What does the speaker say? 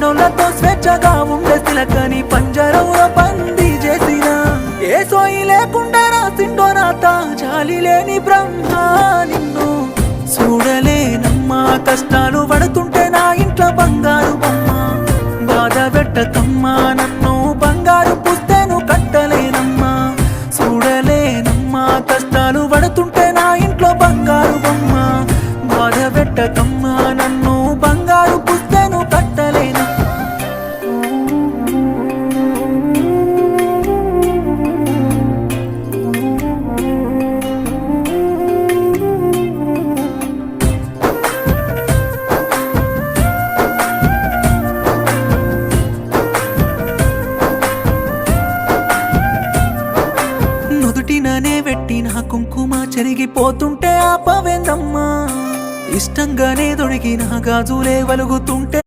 నచ్చినోళ్ళతో స్వేచ్ఛగా ఉండే తిలకని పంజరంలో బందీ చేసిన ఏ సోయి లేకుండా రాసిండో రాత జాలి లేని బ్రహ్మ నిన్ను చూడలేనమ్మా కష్టాలు పడుతుంటే నా ఇంట్లో బంగారు బొమ్మ బాధ పెట్టకమ్మా నన్ను బంగారు పుస్తేను కట్టలేనమ్మా చూడలేనమ్మా కష్టాలు పడుతుంటే నా ఇంట్లో బంగారు బొమ్మ బాధ పెట్టకమ్మా నన్ను బంగారు పుస్తేను కట్టలేను నుదుటిననే పెట్టిన కుంకుమ చెరిగిపోతుంటే ఆపవేందమ్మా ఇష్టంగానే దొడిగిన గాజులే వలుగుతుంటే